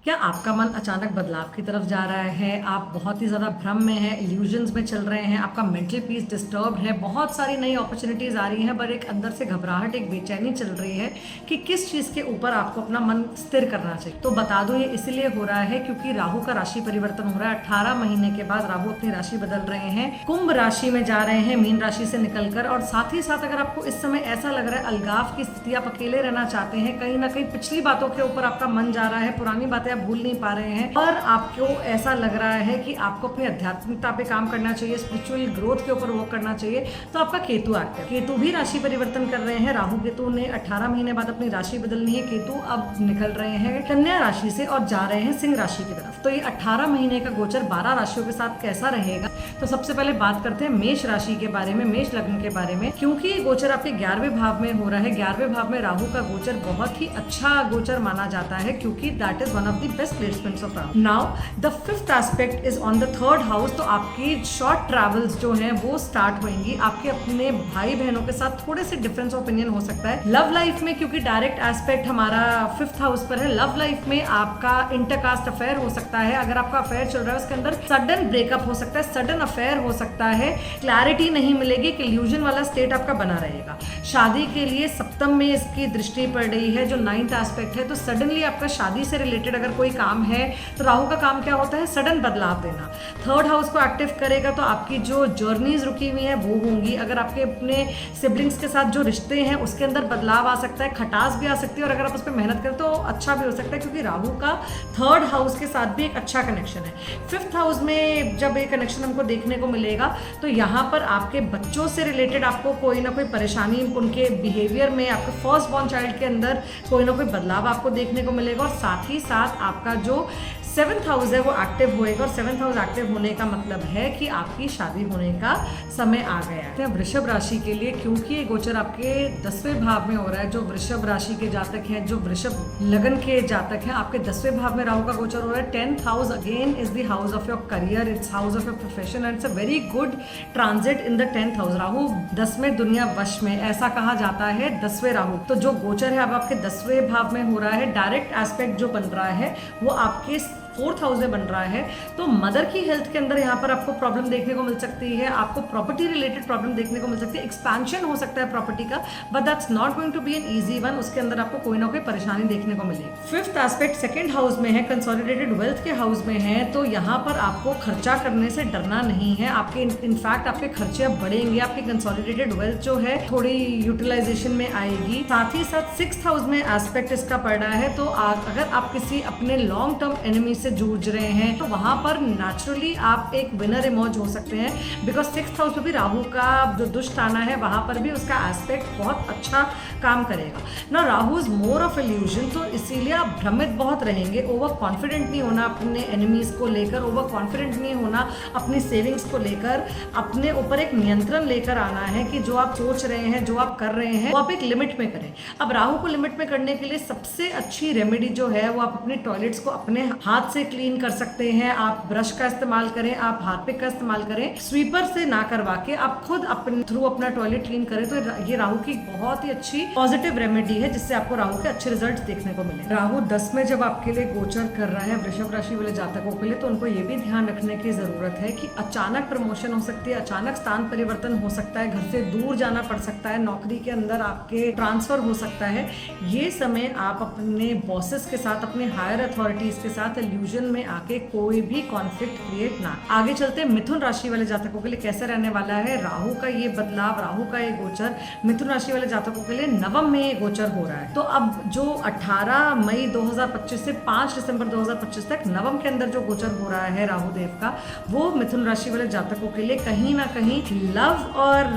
क्या आपका मन अचानक बदलाव की तरफ जा रहा है? आप बहुत ही ज़्यादा भ्रम में हैं, इल्यूजन्स में चल रहे हैं, आपका मेंटल पीस डिस्टर्ब है, बहुत सारी नई अपॉर्चुनिटीज़ आ रही हैं, पर एक अंदर से घबराहट, एक बेचैनी चल रही है कि किस चीज़ के ऊपर आपको अपना मन स्थिर करना चाहिए। तो बता दो, ये इसलिए हो रहा है क्योंकि राहु का राशि परिवर्तन हो रहा है। 18 महीने के बाद राहु अपनी राशि बदल रहे हैं, कुंभ राशि में जा रहे हैं मीन राशि से निकलकर। और साथ ही साथ अगर आपको इस समय ऐसा लग रहा है अलगाव की स्थिति, आप अकेले रहना चाहते हैं, कहीं ना कहीं पिछली बातों के ऊपर आपका मन जा रहा है, पुरानी बातें आप भूल नहीं पा रहे हैं, और आपको ऐसा लग रहा है कि आपको अपनी आध्यात्मिकता पे काम करना चाहिए, स्पिरिचुअल ग्रोथ के ऊपर वर्क करना चाहिए, तो आपका केतु एक्टिव। केतु भी राशि परिवर्तन कर रहे हैं। राहु केतु ने 18 महीने बाद अपनी राशि बदलनी है। केतु अब निकल रहे हैं कन्या राशि से और जा रहे हैं सिंह राशि की तरफ। तो ये 18 महीने का गोचर 12 राशियों के साथ कैसा रहेगा, तो सबसे पहले बात करते हैं मेष राशि के बारे में, मेष लग्न के बारे में। क्योंकि ये गोचर आपके 11वें भाव में हो रहा है, 11वें भाव में राहु का गोचर बहुत ही अच्छा गोचर माना जाता है, क्योंकि that is one of the best placements of Rahu. Now the 5th aspect is on the 3rd house. तो आपकी शॉर्ट ट्रैवल्स जो हैं वो स्टार्ट होंगी। आपके अपने भाई बहनों के साथ थोड़े से डिफरेंस ओपिनियन हो सकता है। लव लाइफ में, क्योंकि डायरेक्ट एस्पेक्ट हमारा 5th हाउस पर है, लव लाइफ में आपका इंटरकास्ट अफेयर हो सकता है। अगर आपका अफेयर चल रहा है उसके अंदर सडन ब्रेकअप हो सकता है, सडन अफेयर हो सकता है, क्लैरिटी नहीं मिलेगी, कि इल्यूजन वाला स्टेट आपका बना रहेगा। शादी के लिए सप्तम में इसकी दृष्टि पड़ रही है, जो 9th एस्पेक्ट है। तो सडनली आपका शादी से रिलेटेड अगर कोई काम है, तो राहु का काम क्या होता है? सडन बदलाव देना। 3rd हाउस को एक्टिव करेगा तो आपकी जो जर्नीज रुकी हुई है वो होंगी। अगर आपके अपने सिबलिंग्स के साथ जो रिश्ते हैं उसके अंदर बदलाव आ सकता है, खटास भी आ सकती है, और अगर आप उस पर मेहनत करें तो अच्छा भी हो सकता है, क्योंकि राहु का 3rd हाउस के साथ भी एक अच्छा कनेक्शन है। 5th हाउस में जब एक कनेक्शन हमको देखने को मिलेगा, तो यहाँ पर आपके बच्चों से रिलेटेड आपको कोई ना कोई परेशानी, उनके बिहेवियर में, आपके फर्स्ट बॉर्न चाइल्ड के अंदर कोई ना कोई बदलाव आपको देखने को मिलेगा। और साथ ही साथ आपका जो 7th हाउस है वो एक्टिव होएगा, और 7th हाउस एक्टिव होने का मतलब है कि आपकी शादी होने का समय आ गया है। वृषभ राशि के लिए, क्योंकि ये गोचर आपके 10वें भाव में हो रहा है, जो वृषभ राशि के जातक हैं, जो वृषभ लगन के जातक हैं, आपके 10वें भाव में राहु का गोचर हो रहा है। 10th house again is the house of your career, it's house of your profession, and it's a very good transit in the 10th house. Rahu 10वें दुनिया वश में, ऐसा कहा जाता है 10वें राहु। तो जो गोचर है अब आपके 10वें भाव में हो रहा है, डायरेक्ट एस्पेक्ट जो बन रहा है वो आपके 4th हाउस में बन रहा है। तो मदर की हेल्थ के अंदर यहाँ पर आपको प्रॉब्लम देखने को मिल सकती है, आपको प्रॉपर्टी रिलेटेड प्रॉब्लम देखने को मिल सकती है, एक्सपेंशन हो सकता है प्रॉपर्टी का, but that's not going to be an easy one. उसके अंदर आपको कोई ना कोई परेशानी देखने को मिलेगी। 5th एस्पेक्ट 2nd हाउस में है, कंसोलिडेटेड वेल्थ के हाउस में है। तो यहाँ पर आपको खर्चा करने से डरना नहीं है, आपके इनफैक्ट आपके खर्चे अब बढ़ेंगे, आपकी कंसोलिडेटेड वेल्थ जो है थोड़ी यूटिलाइजेशन में आएगी। साथ ही साथ 6th हाउस में एस्पेक्ट इसका पड़ रहा है। तो अगर आप किसी अपने लॉन्ग टर्म एनिमी से जूझ रहे हैं, तो वहां पर नेचुरली आप एक विनर इमर्ज हो सकते हैं, बिकॉज 6th हाउस में भी राहु का जो दुष्ट आना है, वहां पर भी उसका एस्पेक्ट बहुत अच्छा काम करेगा ना। Rahu is more of illusion, तो इसीलिए आप भ्रमित बहुत रहेंगे। ओवर कॉन्फिडेंट नहीं होना अपने एनिमीज को लेकर, ओवर कॉन्फिडेंट नहीं होना अपनी सेविंग्स को लेकर, अपने ऊपर एक नियंत्रण लेकर आना है कि जो आप सोच रहे हैं, जो आप कर रहे हैं, वो आप एक लिमिट में करें। अब राहु को लिमिट में करने के लिए सबसे अच्छी रेमेडी जो है वो आप अपने टॉयलेट्स को अपने हाथ से क्लीन कर सकते हैं। आप ब्रश का इस्तेमाल करें, आप हार्पिक का इस्तेमाल करें, स्वीपर से ना करवा के आप खुद अपने थ्रू अपना टॉयलेट क्लीन करें। तो ये राहु की बहुत ही अच्छी पॉजिटिव रेमेडी है, जिससे आपको राहु के अच्छे रिजल्ट्स देखने को मिले। राहु 10 में जब आपके लिए गोचर कर रहा है वृषभ राशि वाले जातकों के लिए, तो उनको ये भी ध्यान रखने की जरूरत है कि अचानक प्रमोशन हो सकती है, अचानक स्थान परिवर्तन हो सकता है, घर से दूर जाना पड़ सकता है, नौकरी के अंदर आपके ट्रांसफर हो सकता है। ये समय आप अपने बॉसेस के साथ, अपने हायर अथॉरिटीज के साथ इल्यूजन में आके कोई भी कॉन्फ्लिक्ट क्रिएट ना। आगे चलते हैं मिथुन राशि वाले जातकों के लिए कैसे रहने वाला है। राहु का ये बदलाव, राहु का ये गोचर मिथुन राशि वाले जातकों के लिए नवम में ये गोचर हो रहा है। तो अब जो 18 मई 2025 से 5 दिसंबर 2025 तक नवम के अंदर जो गोचर हो रहा है राहु देव का, वो मिथुन राशि वाले जातकों के लिए कहीं ना कहीं लव और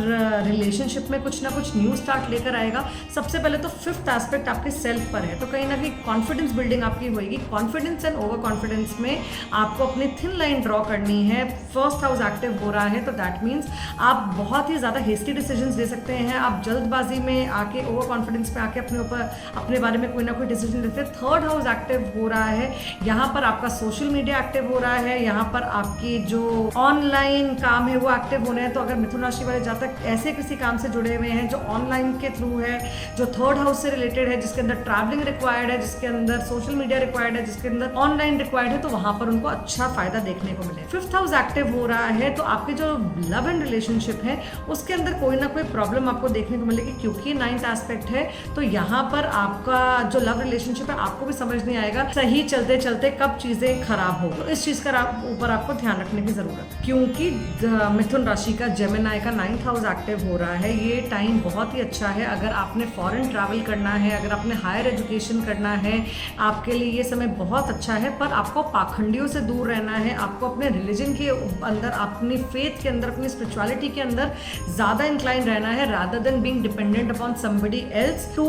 रिलेशनशिप में कुछ ना कुछ न्यू स्टार्ट लेकर आएगा। सबसे पहले तो 5th एस्पेक्ट आपके सेल्फ पर है, तो कहीं ना कहीं कॉन्फिडेंस बिल्डिंग आपकी होगी। कॉन्फिडेंस एंड ओवर कॉन्फिडेंस में आपको अपनी थिन लाइन ड्रॉ करनी है। फर्स्ट हाउस एक्टिव हो रहा है तो दैट मीन्स आप बहुत ही ज़्यादा हेस्टी डिसीजंस ले सकते हैं। आप जल्दबाजी में आके, ओवर कॉन्फिडेंस में आके अपने बारे में कोई ना कोई डिसीजन लेते हैं। थर्ड हाउस एक्टिव हो रहा है, यहाँ पर आपका सोशल मीडिया एक्टिव हो रहा है, यहाँ पर आपकी जो ऑनलाइन काम है वो एक्टिव होने हैं। तो अगर मिथुन राशि वाले जातक ऐसे किसी काम से जुड़े हुए हैं जो ऑनलाइन के थ्रू है, जो थर्ड हाउस से रिलेटेड है, जिसके अंदर ट्रैवलिंग रिक्वायर्ड है, जिसके अंदर सोशल मीडिया रिक्वायर्ड है, जिसके अंदर ऑनलाइन रिक्वायर्ड है, तो वहां पर उनको अच्छा फायदा देखने को मिले। फिफ्थ हाउस एक्टिव हो रहा है तो आपके जो लव एंड रिलेशनशिप है उसके अंदर कोई ना कोई प्रॉब्लम आपको देखने को मिलेगी, क्योंकि 9th एस्पेक्ट है। तो यहाँ पर आपका जो लव रिलेशनशिप है आपको भी समझ नहीं आएगा सही चलते चलते कब चीजें खराब हो। तो इस चीज का ऊपर आपको ध्यान रखने की जरूरत है, क्योंकि मिथुन राशि का जेमिनी का 9th हाउस एक्टिव हो रहा है। ये टाइम बहुत ही अच्छा है। अगर आपने फॉरेन ट्रैवल करना है, अगर आपने हायर एजुकेशन करना है, आपके लिए ये समय बहुत अच्छा है। पर आपको पाखंडियों से दूर रहना है, आपको अपने रिलीजन के अंदर, अपनी फेथ के अंदर, अपनी स्पिरिचुअलिटी के अंदर ज्यादा इंक्लाइन रहना है, rather than being dependent upon somebody else to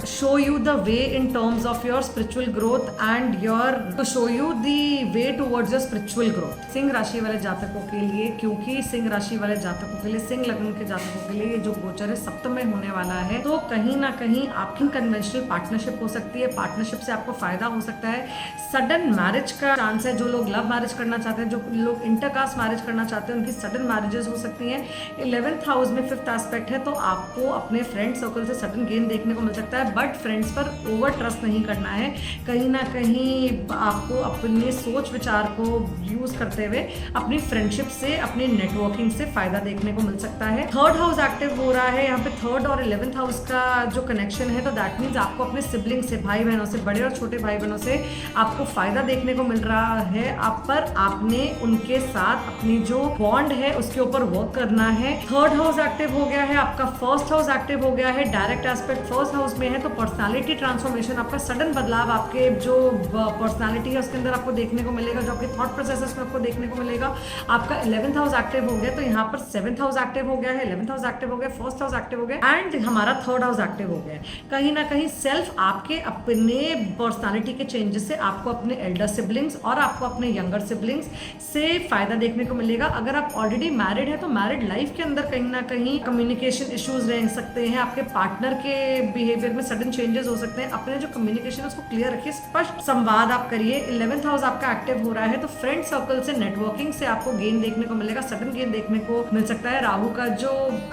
show you the way in terms of your spiritual growth and to show you the way towards your spiritual growth. सिंह राशि वाले जातकों के लिए, क्योंकि सिंह राशि वाले जातकों के लिए, सिंह लग्न के जातकों के लिए ये जो गोचर है सप्तम में होने वाला है, तो कहीं ना कहीं आपकी कन्वेंशनल पार्टनरशिप हो सकती है। पार्टनरशिप से आपको फायदा हो सकता है। सडन मैरिज का चांस है। जो लोग लव मैरिज करना चाहते हैं, जो लोग इंटरकास्ट मैरिज करना चाहते हैं, उनकी सडन मैरिजेस हो सकती हैं। 11th हाउस में 5th एस्पेक्ट है, तो आपको अपने फ्रेंड सर्कल से सडन गेन देखने को मिल सकता है। बट फ्रेंड्स पर ओवर ट्रस्ट नहीं करना है। कहीं ना कहीं आपको अपने सोच विचार को यूज करते हुए अपनी फ्रेंडशिप से, अपनी नेटवर्किंग से फायदा देखने को मिल सकता है। थर्ड हाउस एक्टिव हो रहा है। यहाँ पे थर्ड और 11th हाउस का जो कनेक्शन है, तो दैट मीन्स आपको अपने सिबलिंग से, भाई बहनों से, बड़े और छोटे भाई बहनों से आपको फायदा देखने को मिल रहा है। आप पर आपने उनके साथ अपनी जो बॉन्ड है उसके ऊपर वर्क करना है। थर्ड हाउस एक्टिव हो गया है, आपका फर्स्ट हाउस एक्टिव हो गया है। डायरेक्ट एस्पेक्ट फर्स्ट हाउस में है, तो पर्सनालिटी ट्रांसफॉर्मेशन, आपका सडन बदलाव आपके जो पर्सनालिटी है उसके अंदर आपको देखने को मिलेगा, जो आपके थॉट प्रोसेसेस में आपको देखने को मिलेगा। आपका 11th हाउस एक्टिव हो गया, तो यहाँ पर 7th हाउस एक्टिव हो गया है, 11th हाउस एक्टिव हो गया, फर्स्ट हाउस एक्टिव हो गया एंड हमारा थर्ड हाउस एक्टिव हो गया है। कहीं ना कहीं सेल्फ, आपके अपने पर्सनालिटी के चेंजेस से आपको अपने एल्डर सिबलिंग्स और आपको अपने यंगर सिबलिंग्स से फायदा देखने को मिलेगा। अगर आप ऑलरेडी मैरिड है तो मैरिड लाइफ के अंदर कहीं ना कहीं कम्युनिकेशन इश्यूज रह सकते हैं। आपके पार्टनर के बिहेवियर में सडन चेंजेस हो सकते हैं। अपने जो कम्युनिकेशन है उसको क्लियर रखिए, स्पष्ट संवाद आप करिए। 11th हाउस आपका एक्टिव हो रहा है, तो फ्रेंड सर्कल से, नेटवर्किंग से आपको गेन देखने को मिलेगा, सडन गेन देखने को मिल सकता है। राहु का जो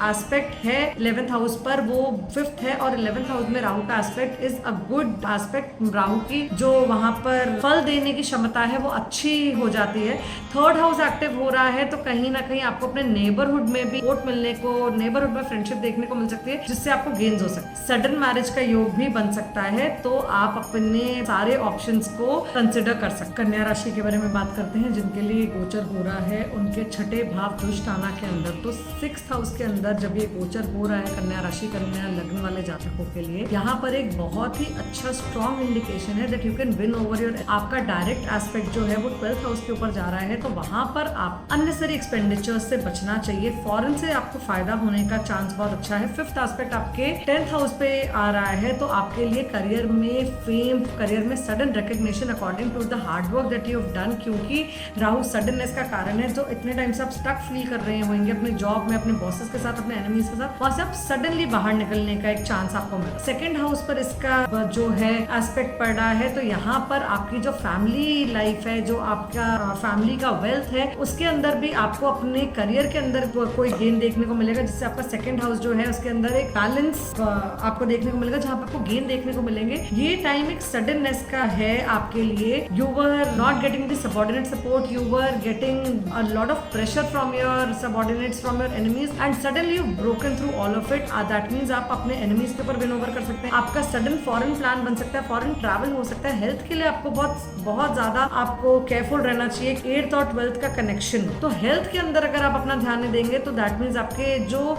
एस्पेक्ट है 11th हाउस पर वो 5th है, और 11th हाउस में राहु का aspect is a good aspect. Rahu की जो वहां पर फल देने की क्षमता है वो अच्छी हो जाती है। थर्ड हाउस एक्टिव हो रहा है, तो कहीं ना कहीं आपको अपने नेबरहुड में भी सपोर्ट मिलने को, नेबरहुड में फ्रेंडशिप देखने को मिल सकती है, जिससे आपको गेन्स हो सकते हैं। सडन मैरिज का योग भी बन सकता है, तो आप अपने सारे ऑप्शंस को कंसिडर कर सकते हैं। कन्या राशि के बारे में बात करते हैं, जिनके लिए गोचर हो रहा है उनके छठे भाव दुष्टाना के अंदर। तो 6th हाउस के अंदर जब ये गोचर हो रहा है कन्या राशि, कन्या लग्न वाले जातकों के लिए, यहाँ पर एक बहुत ही अच्छा स्ट्रॉन्ग इंडिकेशन है that you can win over your. आपका डायरेक्ट एस्पेक्ट जो है वो 12th हाउस के ऊपर जा रहा है, तो वहां पर आप अननेसेसरी एक्सपेंडिचर्स से बचना चाहिए। फॉरेन से आपको फायदा होने का चांस बहुत अच्छा है। 5th एस्पेक्ट आपके 10th हाउस पे आ रहा है, तो आपके लिए करियर में फेम, करियर में sudden recognition according to the hard work that you have done, क्योंकि राहु सडननेस का कारण है। जो इतने टाइम से आप स्टक फील कर रहे होंगे अपने जॉब में, अपने बॉसेस के साथ, अपने एनिमीज के साथ, वहां से आप सडनली बाहर निकलने का एक चांस आपको मिला। 2nd हाउस पर इसका जो है एस्पेक्ट पड़ रहा है, तो यहाँ पर आपकी जो फैमिली लाइफ है, जो आपका फैमिली का वेल्थ है, उसके अंदर भी आपको अपने करियर के अंदर कोई गेन देखने को मिलेगा, जिससे आपका 2nd हाउस जो है उसके अंदर एक बैलेंस आपको देखने को मिलेगा, जहाँ पर आपको गेन देखने को मिलेंगे। ये टाइम एक सडननेस का है आपके लिए। You were not getting the subordinate support, you were getting a lot of pressure from your subordinates, from your enemies, and suddenly you broken through all of it. That means आप अपने enemies के ऊपर win over कर सकते हैं। आपका sudden foreign plan बन सकता है, फॉरेन ट्रैवल हो सकता है। हेल्थ के लिए आपको बहुत ज्यादा आपको केयरफुल रहना चाहिए। 8th और 12th का कनेक्शन, तो हेल्थ के अंदर अगर आप अपना ध्यान नहीं देंगे तो दैट मीन्स आपके जो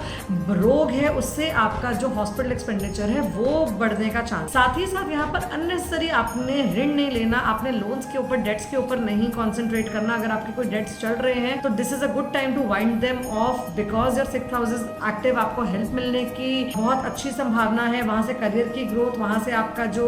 रोग है उससे आपका जो हॉस्पिटल एक्सपेंडिचर है वो बढ़ने का चांस। साथ ही साथ यहाँ पर अननेसेसरी आपने ऋण नहीं लेना, आपने लोन्स के ऊपर, डेट्स के ऊपर नहीं कॉन्सेंट्रेट करना। अगर आपके कोई डेट्स चल रहे हैं तो this is a good time to wind them off, because your 6th house is active. आपको हेल्प मिलने की बहुत अच्छी संभावना है, वहां से करियर की ग्रोथ, वहां से आपका जो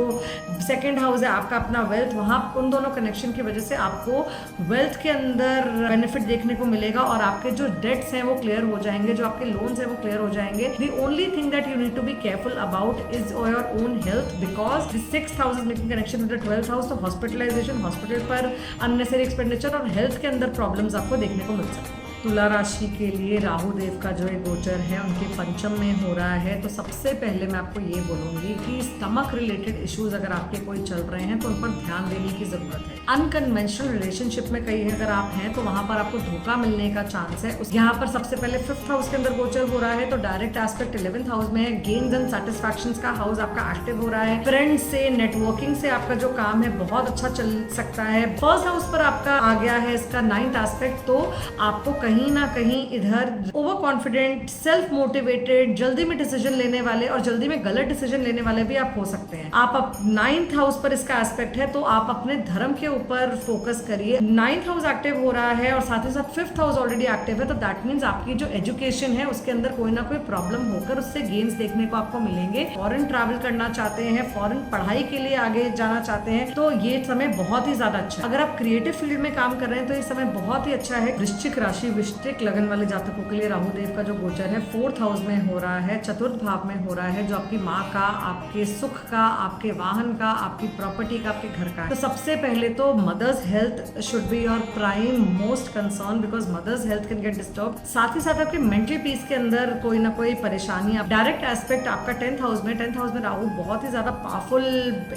2nd हाउस है, आपका अपना वेल्थ, वहां उन दोनों कनेक्शन की वजह से आपको वेल्थ के अंदर बेनिफिट देखने को मिलेगा और आपके जो डेट्स हैं वो क्लियर हो जाएंगे, जो आपके लोन्स हैं वो क्लियर हो जाएंगे। The only thing that you need to be careful about is your own health, because the 6th house is making connection with the 12th house, तो हॉस्पिटलाइजेशन, हॉस्पिटल पर अननेसेसरी एक्सपेंडिचर और health के अंदर problems आपको देखने को मिल सकते हैं। तुला राशि के लिए राहु देव का जो एक गोचर है उनके पंचम में हो रहा है, तो सबसे पहले मैं आपको ये बोलूंगी कि स्टमक रिलेटेड इश्यूज अगर आपके कोई चल रहे हैं तो उन पर ध्यान देने की जरूरत है। अनकन्वेंशनल रिलेशनशिप में कहीं अगर आप हैं तो वहां पर आपको धोखा मिलने का चांस है। यहाँ पर सबसे पहले 5th हाउस के अंदर गोचर हो रहा है, तो डायरेक्ट एस्पेक्ट 11th हाउस में है। गेन्स एंड सेटिस्फैक्शंस का हाउस आपका एक्टिव हो रहा है। फ्रेंड्स से, नेटवर्किंग से आपका जो काम है बहुत अच्छा चल सकता है। 1st हाउस पर आपका आ गया है इसका 9th एस्पेक्ट, तो आपको कहीं ना कहीं इधर ओवर कॉन्फिडेंट, सेल्फ मोटिवेटेड, जल्दी में डिसीजन लेने वाले और जल्दी में गलत डिसीजन लेने वाले भी आप हो सकते हैं। आप 9th हाउस पर इसका एस्पेक्ट है, तो आप अपने धर्म के ऊपर फोकस करिए। 9th हाउस एक्टिव हो रहा है और साथ ही साथ 5th हाउस ऑलरेडी एक्टिव है, तो दैट मीन्स आपकी जो एजुकेशन है उसके अंदर कोई ना कोई प्रॉब्लम होकर उससे गेन्स देखने को आपको मिलेंगे। फॉरेन ट्रैवल करना चाहते हैं, फॉरेन पढ़ाई के लिए आगे जाना चाहते हैं, तो ये समय बहुत ही ज्यादा अच्छा है। अगर आप क्रिएटिव फील्ड में काम कर रहे हैं तो ये समय बहुत ही अच्छा है। वृश्चिक राशि, वृश्चिक लगन वाले जातकों के लिए राहु देव का जो गोचर है 4th हाउस में हो रहा है, 4th भाव में हो रहा है, जो आपकी माँ का, आपके सुख का, आपके वाहन का, आपकी प्रॉपर्टी का, आपके घर का। तो सबसे पहले तो mother's health should be your prime most concern, because mother's health can get disturb. साथ ही साथ आपके मेंटल पीस के अंदर कोई ना कोई परेशानी। डायरेक्ट एस्पेक्ट आपका 10th हाउस में, 10th हाउस में राहु बहुत ही ज्यादा पावरफुल,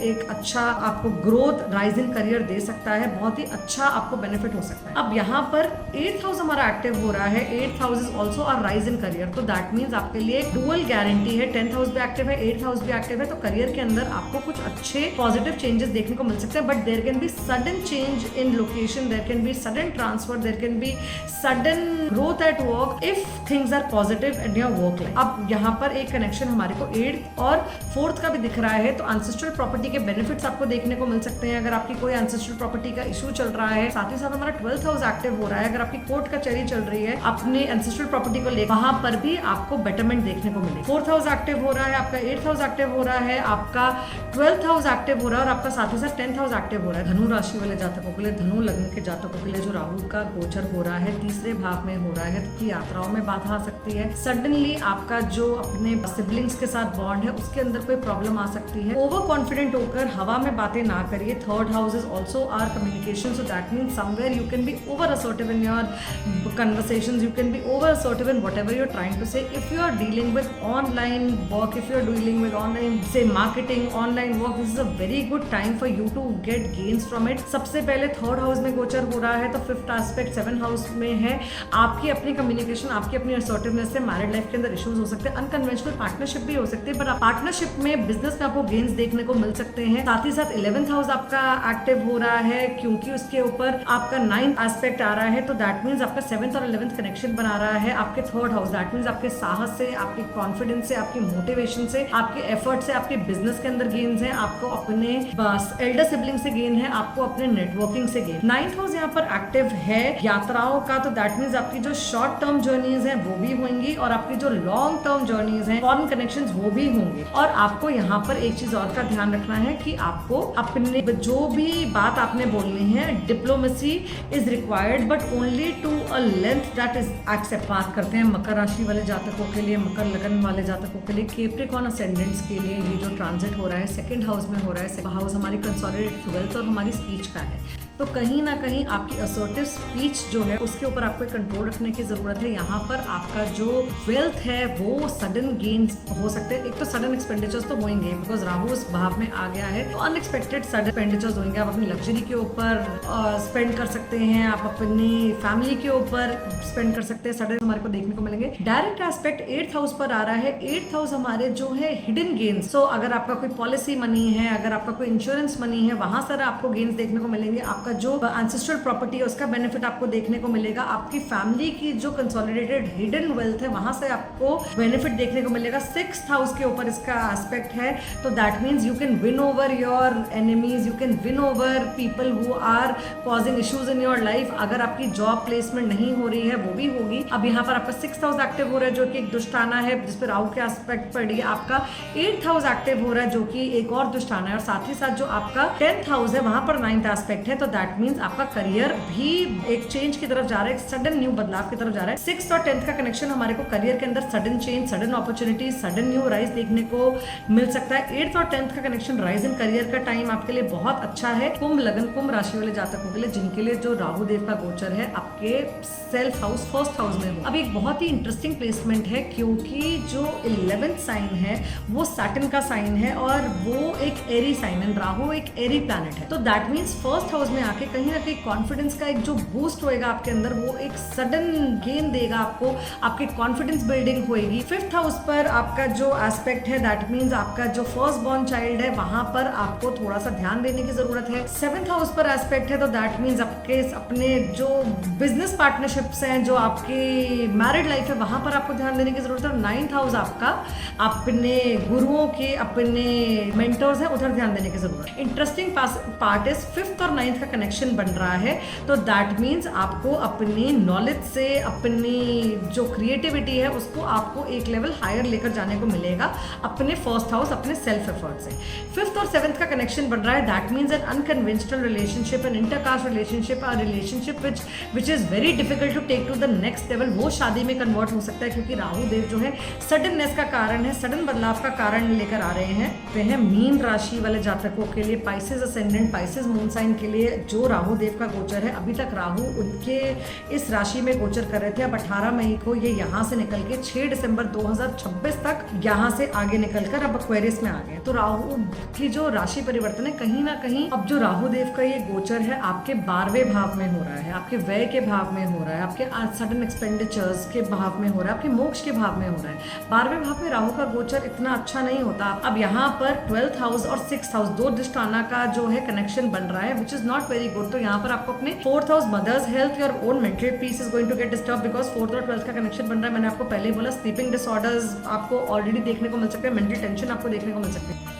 एक अच्छा आपको ग्रोथ, राइजिंग करियर दे सकता है, बहुत ही अच्छा आपको बेनिफिट हो सकता है। अब यहाँ पर 8th हाउस हमारा एक्टिव हो रहा है। 8th house is also a rise in career, तो दैट मीन्स आपके लिए डुअल गारंटी है। 10th हाउस भी एक्टिव है, 8th हाउस भी एक्टिव है, तो करियर के अंदर आपको कुछ अच्छे पॉजिटिव चेंजेस देखने को मिल सकते हैं। But there can be sudden change in location, there can be sudden transfer, there can be sudden growth at work if things are positive in your work life. अब यहाँ पर एक कनेक्शन हमारे को 8th और 4th का भी दिख रहा है, तो एंसेस्ट्रल प्रॉपर्टी के बेनिफिट्स आपको देखने को मिल सकते हैं अगर आपकी कोई एंसेस्ट्रल प्रॉपर्टी का इशू चल रहा है। साथ ही साथ हमारा 12th हाउस एक्टिव हो रहा है, अगर आपकी कोर्ट कचहरी चल रही है अपने एंसेस्ट्रल प्रॉपर्टी को लेकर, वहां पर भी आपको बेटरमेंट देखने को मिले। 4th हाउस एक्टिव हो रहा है, आपका 8th हाउस एक्टिव हो रहा है, आपका 12th हाउस एक्टिव हो रहा है और आपका साथ ही साथ 10th हाउस एक्टिव हो रहा है। धनु राशि वाले जातकों के लिए, धनु लग्न के जातकों के लिए जो राहु का गोचर हो रहा है 3रे भाव में हो रहा है, तो यात्राओं में बाधा आ सकती है। सडनली आपका जो अपने सिबलिंग्स के साथ बॉन्ड है उसके अंदर कोई प्रॉब्लम आ सकती है। ओवर कॉन्फिडेंट होकर हवा में बातें ना करिए। 3rd house is also our communication, so that means somewhere you can be over assertive in your conversations, you can be over assertive in whatever you're trying to say. If you are dealing with online work, if you're dealing with online, say marketing, online work, this is a very good time for you to get gains from it. सबसे पहले 3rd house में गोचर हो रहा है, तो 5th aspect 7th house में है। आपकी अपनी कम्युनिकेशन, आपकी अपनी असर्टिवनेस से मैरिड लाइफ के अंदर इश्यूज हो सकते हैं, अनकन्वेंशनल पार्टनरशिप भी हो सकती है, पर पार्टनरशिप में, बिजनेस में आपको गेन्स देखने को मिल सकते हैं। साथ ही साथ 11th हाउस आपका एक्टिव हो रहा है, क्योंकि उसके ऊपर आपका 9th एस्पेक्ट आ रहा है, तो दैट मीन्स आपका 7th और 11th कनेक्शन बना रहा है आपके 3rd हाउस। दैट मीन्स आपके साहस से, आपके कॉन्फिडेंस से, आपकी मोटिवेशन से, आपके एफर्ट से, आपके बिजनेस के अंदर गेन्स हैं, आपको अपने एल्डर सिबलिंग से गेन है, आपको अपने नेटवर्किंग से गेन। 9th हाउस यहाँ पर एक्टिव है यात्राओं का, तो दैट मीन्स आपकी जो शॉर्ट टर्म जर्नीज हैं वो भी होंगी और आपकी जो लॉन्ग टर्म जर्नीज हैं, फॉरेन कनेक्शंस, वो भी होंगे। और आपको यहाँ पर एक चीज और का ध्यान रखना है कि आपको अपने जो भी बात आपने बोलनी है, diplomacy is required but only to a length that is accept. बात करते हैं मकर राशि वाले जातकों के लिए, मकर लगन वाले जातकों के लिए, कैप्रिकॉर्न असेंडेंट्स के लिए ये जो ट्रांजिट हो रहा है 2nd हाउस में हो रहा है। 2nd हाउस हमारी कंसोलिडेटेड वेल्थ और हमारी स्पीच का है, तो कहीं ना कहीं आपकी असर्टिव स्पीच जो है उसके ऊपर आपको कंट्रोल रखने की जरूरत है। यहाँ पर आपका जो वेल्थ है वो सडन गेन्स हो सकते हैं। एक तो सडन एक्सपेंडिचर्स तो होंगे बिकॉज राहु उस भाव में आ गया है, तो अनएक्सपेक्टेड सडन एक्सपेंडिचर्स होंगे। आप अपनी लग्जरी के ऊपर स्पेंड कर सकते हैं, आप अपनी फैमिली के ऊपर स्पेंड कर सकते हैं, सडन हमारे को देखने को मिलेंगे। डायरेक्ट एस्पेक्ट 8th हाउस पर आ रहा है। 8th हाउस हमारे जो है हिडन गेन्स, सो अगर आपका कोई पॉलिसी मनी है, अगर आपका कोई इंश्योरेंस मनी है, वहां से आपको गेन्स देखने को मिलेंगे। आपका आपका जो एंसेस्ट्रल प्रॉपर्टी है उसका बेनिफिट आपको देखने को मिलेगा। आपकी फैमिली की जो कंसोलिडेटेड हिडन वेल्थ है वहां से आपको बेनिफिट देखने को मिलेगा। 6th हाउस के ऊपर इसका एस्पेक्ट है, तो that means you can win over your enemies, you can win over people who are causing issues in your life. अगर आपकी जॉब प्लेसमेंट नहीं हो रही है वो भी होगी। अब यहाँ पर आपका 6th हाउस एक्टिव हो रहा है जो कि एक दुष्टाना है जिसपे राहु के एस्पेक्ट पड़ रही है। आपका 8th हाउस एक्टिव हो रहा है जो कि एक और दुष्टाना है, और साथ ही साथ जो आपका 10th हाउस है वहां पर 9th एस्पेक्ट है। तो दैट मीन्स आपका करियर भी एक चेंज की तरफ जा रहा है, एक सडन न्यू बदलाव की तरफ जा रहा है। 6th और 10th का कनेक्शन हमारे को करियर के अंदर sudden change, sudden opportunity, sudden new rise देखने को मिल सकता है। 8th और 10th का कनेक्शन राइज इन करियर का टाइम आपके लिए बहुत अच्छा है। कुंभ लगन कुंभ राशि वाले जातकों के लिए जिनके लिए जो राहु देव का गोचर है आपके सेल्फ हाउस 1st हाउस में हो। अब एक बहुत ही इंटरेस्टिंग प्लेसमेंट है क्योंकि जो 11th साइन है वो सैटर्न का साइन है और वो एक एरी साइन है, राहु एक एरी प्लैनेट है। तो दैट मीन्स 1st हाउस में आके कहीं ना कहीं कॉन्फिडेंस का एक जो बूस्ट होएगा आपके अंदर, वो एक सडन गेन देगा आपको, आपके कॉन्फिडेंस बिल्डिंग होएगी। 5th हाउस पर आपका जो एस्पेक्ट है दैट मीन्स आपका जो फर्स्ट बॉर्न चाइल्ड है वहां पर आपको थोड़ा सा ध्यान देने की जरूरत है। 7th हाउस पर एस्पेक्ट है तो दैट मीन्स आपके अपने जो बिजनेस पार्टनरशिप्स हैं, जो आपकी मैरिड लाइफ है वहां पर आपको ध्यान देने की जरूरत है। और 9th हाउस आपका अपने गुरुओं के, अपने मेंटर्स हैं, उधर ध्यान देने की जरूरत है। इंटरेस्टिंग पार्ट इज 5th और 9th का कनेक्शन बन रहा है, तो दैट मीन्स आपको अपनी नॉलेज से, अपनी जो क्रिएटिविटी है उसको आपको एक लेवल हायर लेकर जाने को मिलेगा अपने 1st हाउस, अपने सेल्फ एफर्ट से। 5th और 7th का कनेक्शन बन रहा है, that means an unconventional relationship, an intercaste relationship, a relationship which is very difficult to take to the next level, वो शादी में कन्वर्ट हो सकता है क्योंकि राहु देव जो है सडननेस का कारण है, सडन बदलाव का कारण लेकर आ रहे हैं। वह मीन राशि वाले जातकों के लिए, Pisces ascendant, Pisces moon sign के लिए जो राहु देव का गोचर है, अभी तक राहु उनके इस राशि में गोचर कर रहे थे। अब 18 मई को ये यहाँ से निकल के 6 दिसंबर 2026 तक यहाँ से आगे निकलकर अब एक्वेरियस में आ गए। तो राहु की जो राशि परिवर्तन है कहीं ना कहीं अब जो राहु देव का ये गोचर है आपके 12वें भाव में हो रहा है, आपके व्यय के भाव में हो रहा है, आपके सडन एक्सपेंडिचर्स के भाव में हो रहा है, आपके मोक्ष के भाव में हो रहा है। 12वें भाव में राहु का गोचर इतना अच्छा नहीं होता। अब यहाँ पर 12th हाउस और 6th हाउस दो दुष्टाना का जो है कनेक्शन बन रहा है which is not very good. तो यहाँ पर आपको अपने 4th house mother's health, your own mental peace is going to get disturb because 4th और 12th का कनेक्शन बन रहा है। मैंने आपको पहले ही बोला स्लीपिंग डिसऑर्डर्स आपको ऑलरेडी देखने को मिल सकते हैं, मेंटल टेंशन आपको देखने को मिल सकती है।